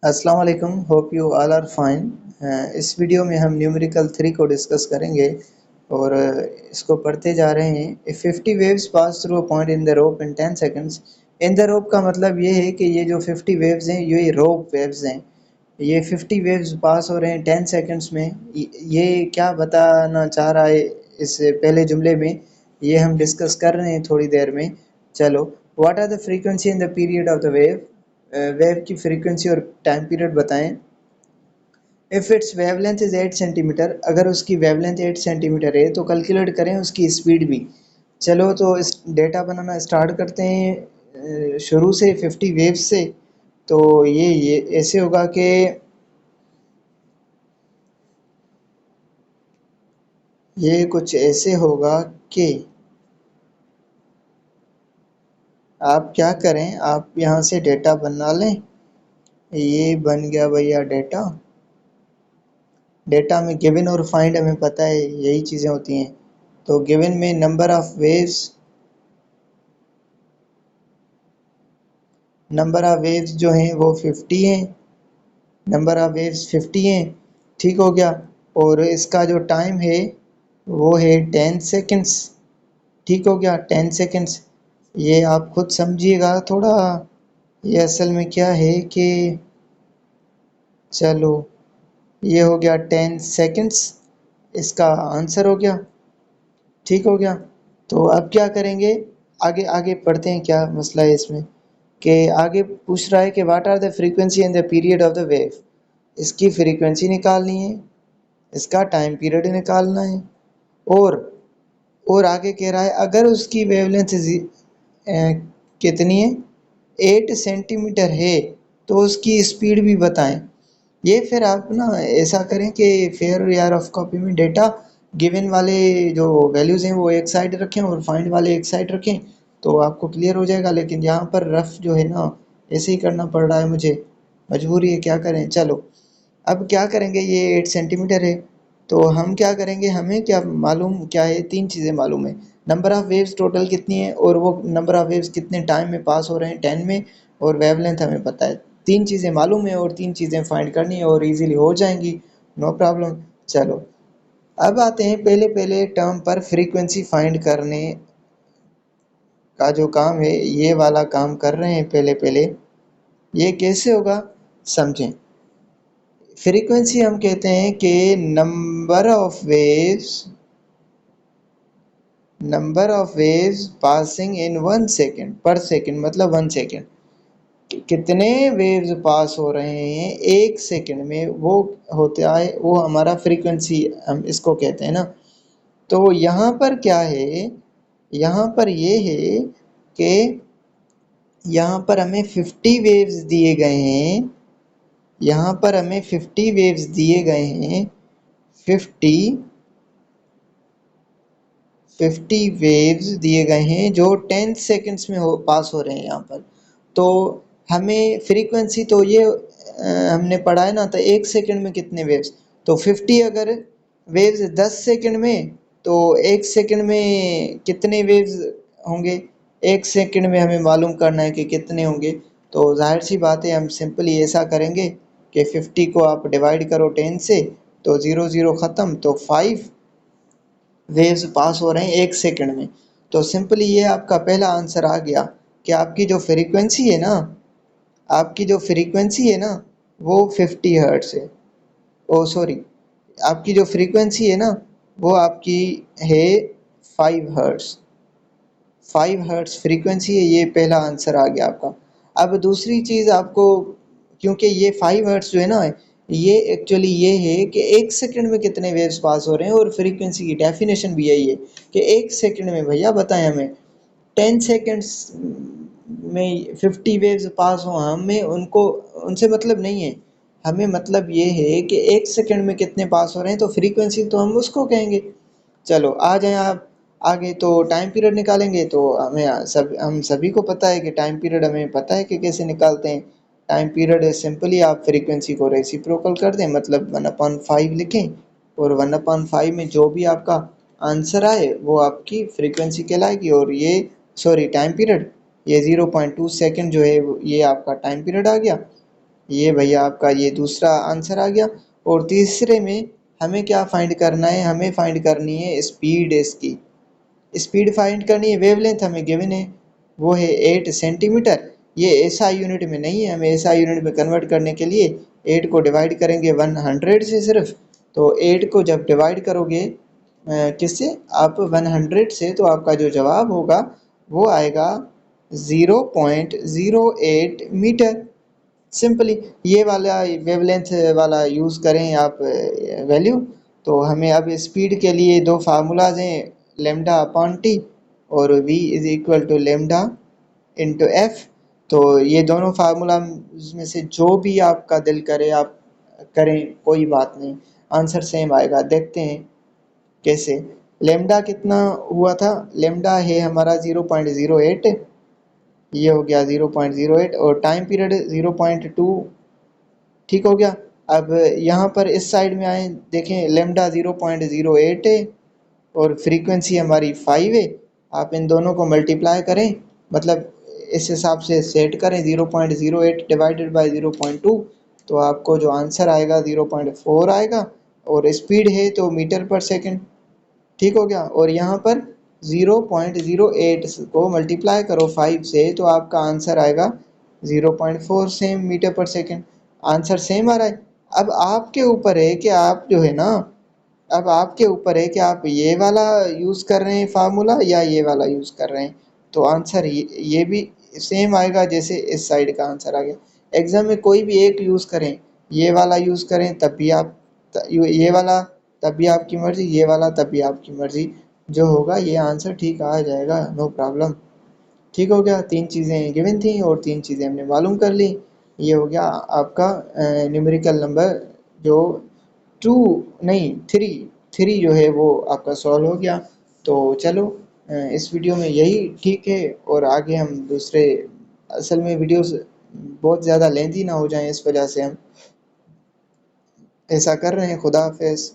अस्सलाम वालेकुम, hope you all are fine. इस वीडियो में हम न्यूमेरिकल 3 को डिस्कस करेंगे और इसको पढ़ते जा रहे हैं। If 50 waves pass through a point in the rope in 10 seconds. In the rope का मतलब ये है कि ये जो 50 वेव्स हैं ये रोप वेव्स हैं। ये 50 वेव्स पास हो रहे हैं 10 सेकंड्स में। ये क्या बताना चाह रहा है इस पहले जुमले में, ये हम डिस्कस कर रहे हैं थोड़ी देर में। चलो, what are the frequency and the period of the wave. Wave की फ्रीक्वेंसी और टाइम पीरियड बताएं। If its wavelength is 8 centimetre, अगर उसकी वेवलेंथ 8 सेंटीमीटर है तो कैलकुलेट करें उसकी स्पीड भी। चलो तो इस डेटा बनाना स्टार्ट करते हैं शुरू से 50 वेव्स से। तो ये ऐसे होगा कि ये कुछ ऐसे होगा कि आप क्या करें, आप यहाँ से डेटा बना लें। ये बन गया भैया डेटा। डेटा में गिवन और फाइंड हमें पता है यही चीज़ें होती हैं। तो गिवन में नंबर ऑफ वेव्स जो हैं वो 50 हैं। नंबर ऑफ वेव्स 50 हैं, ठीक हो गया। और इसका जो टाइम है वो है 10 सेकंड्स, ठीक हो गया 10 सेकंड्स। ये आप खुद समझिएगा थोड़ा। ये असल में क्या है कि चलो, ये हो गया 10 सेकंड्स, इसका आंसर हो गया, ठीक हो गया। तो अब क्या करेंगे, आगे आगे पढ़ते हैं क्या मसला है इसमें। कि आगे पूछ रहा है कि what are the frequency and the period of the wave. इसकी फ्रीक्वेंसी निकालनी है, इसका टाइम पीरियड निकालना है। और और आगे कह रहा है अगर उसकी वेवलेंथ कितनी है, 8 सेंटीमीटर है, तो उसकी स्पीड भी बताएं। ये फिर आप ना ऐसा करें कि फेयर यार ऑफ कॉपी में डेटा गिवन वाले जो वैल्यूज़ हैं वो एक साइड रखें और फाइंड वाले एक साइड रखें, तो आपको क्लियर हो जाएगा। लेकिन यहाँ पर रफ जो है ना, ऐसे ही करना पड़ रहा है मुझे, मजबूरी है, क्या करें। चलो, अब क्या करेंगे, ये 8 सेंटीमीटर है तो हम क्या करेंगे, हमें क्या मालूम, क्या है, तीन चीज़ें मालूम है। नंबर ऑफ़ वेव्स टोटल कितनी है और वो नंबर ऑफ़ वेव्स कितने टाइम में पास हो रहे हैं 10 में, और वेवलेंथ हमें पता है। तीन चीज़ें मालूम है और तीन चीज़ें फाइंड करनी है और इजीली हो जाएंगी, नो प्रॉब्लम। चलो, अब आते हैं पहले पहले टर्म पर, फ्रीक्वेंसी फाइंड करने का जो काम है ये वाला काम कर रहे हैं पहले पहले। ये कैसे होगा समझें। फ्रीक्वेंसी हम कहते हैं कि number of waves passing in 1 second पर सेकेंड, मतलब 1 सेकेंड कितने वेव्स पास हो रहे हैं 1 सेकेंड में, वो होता है, वो हमारा फ्रीक्वेंसी हम इसको कहते हैं ना। तो यहाँ पर क्या है, यहाँ पर ये है कि यहाँ पर हमें 50 वेव्स दिए गए हैं। यहाँ पर हमें 50 वेव्स दिए गए हैं। 50 50 वेव्स दिए गए हैं जो 10 सेकंड्स में हो पास हो रहे हैं यहाँ पर। तो हमें फ्रीक्वेंसी तो ये हमने पढ़ा है ना, तो 1 सेकंड में कितने वेव्स, तो 50 अगर वेव्स 10 सेकंड में, तो 1 सेकंड में कितने वेव्स होंगे। 1 सेकंड में हमें मालूम करना है कि कितने होंगे। तो जाहिर सी बात है, हम सिंपली ऐसा करेंगे कि 50 को आप डिवाइड करो 10 से, तो ज़ीरो ज़ीरो ख़त्म, तो 5 वेव्स पास हो रहे हैं 1 सेकंड में। तो सिंपली ये आपका पहला आंसर आ गया कि आपकी जो फ्रीक्वेंसी है ना, आपकी जो फ्रीक्वेंसी है ना वो 50 हर्ट्स है। ओ सॉरी, आपकी जो फ्रीक्वेंसी है ना वो आपकी है 5 हर्ट्स। 5 हर्ट्स फ्रीक्वेंसी है, ये पहला आंसर आ गया आपका। अब दूसरी चीज़ आपको, क्योंकि ये 5 हर्ट्स जो है ना, ये एक्चुअली ये है कि 1 सेकंड में कितने वेव्स पास हो रहे हैं, और फ्रीक्वेंसी की डेफिनेशन भी यही है कि 1 सेकंड में भैया बताएं हमें। 10 सेकंड्स में 50 वेव्स पास हो, हमें उनको उनसे मतलब नहीं है। हमें मतलब ये है कि 1 सेकंड में कितने पास हो रहे हैं, तो फ्रीक्वेंसी तो हम उसको कहेंगे। चलो आ जाएं आप आगे। तो टाइम पीरियड निकालेंगे, तो हम सभी को पता है कि टाइम पीरियड हमें पता है कि कैसे निकालते हैं। टाइम पीरियड सिंपली आप फ्रीक्वेंसी को रेसिप्रोकल कर दें, मतलब 1/5 लिखें, और 1/5 में जो भी आपका आंसर आए वो आपकी फ्रीक्वेंसी कहलाएगी। और ये सॉरी टाइम पीरियड, ये 0.2 सेकंड जो है ये आपका टाइम पीरियड आ गया। ये भैया आपका ये दूसरा आंसर आ गया। और तीसरे में हमें क्या फाइंड करना है, हमें फाइंड करनी है स्पीड इसकी। स्पीड फाइंड करनी है, वेवलेंथ हमें गिवन है, वो है 8 सेंटीमीटर। ये ऐसा यूनिट में नहीं है, हमें ऐसा यूनिट में कन्वर्ट करने के लिए 8 को डिवाइड करेंगे 100 से सिर्फ। तो 8 को जब डिवाइड करोगे किससे, आप 100 से, तो आपका जो जवाब होगा वो आएगा 0.08 मीटर। सिंपली ये वाला वेवलेंथ वाला यूज़ करें आप वैल्यू। तो हमें अब स्पीड के लिए दो फार्मूलाज हैं, लेमडा अपॉन टी और v is equal to lambda into F. तो ये दोनों फार्मूला में से जो भी आपका दिल करे आप करें, कोई बात नहीं, आंसर सेम आएगा। देखते हैं कैसे। लेमडा कितना हुआ था, लेमडा है हमारा 0.08, ये हो गया 0.08 और टाइम पीरियड 0.2, ठीक हो गया। अब यहाँ पर इस साइड में आए, देखें लेमडा 0.08 है और फ्रीक्वेंसी हमारी 5 है। आप इन दोनों को मल्टीप्लाई करें, मतलब इस हिसाब से सेट करें 0.08 डिवाइडेड बाय 0.2, तो आपको जो आंसर आएगा 0.4 आएगा। और स्पीड है तो मीटर पर सेकंड, ठीक हो गया। और यहाँ पर 0.08 को मल्टीप्लाई करो 5 से, तो आपका आंसर आएगा 0.4 सेम मीटर पर सेकंड। आंसर सेम आ रहा है। अब आपके ऊपर है कि आप जो है ना, अब आपके ऊपर है कि आप ये वाला यूज़ कर रहे हैं फार्मूला या ये वाला यूज़ कर रहे हैं। तो आंसर ये भी सेम आएगा जैसे इस साइड का आंसर आ गया। एग्जाम में कोई भी एक यूज़ करें, ये वाला यूज़ करें तब भी आप, ये वाला तब भी आपकी मर्ज़ी, ये वाला तब भी आपकी मर्ज़ी, जो होगा ये आंसर ठीक आ जाएगा, नो प्रॉब्लम। ठीक हो गया, 3 चीज़ें गिवन थी और 3 चीज़ें हमने मालूम कर ली। ये हो गया आपका न्यूमेरिकल नंबर जो 2 नहीं 3 जो है वो आपका सॉल्व हो गया। तो चलो इस वीडियो में यही ठीक है, और आगे हम दूसरे, असल में वीडियोस बहुत ज़्यादा लेंथी ना हो जाएं, इस वजह से हम ऐसा कर रहे हैं। खुदा हाफिज़।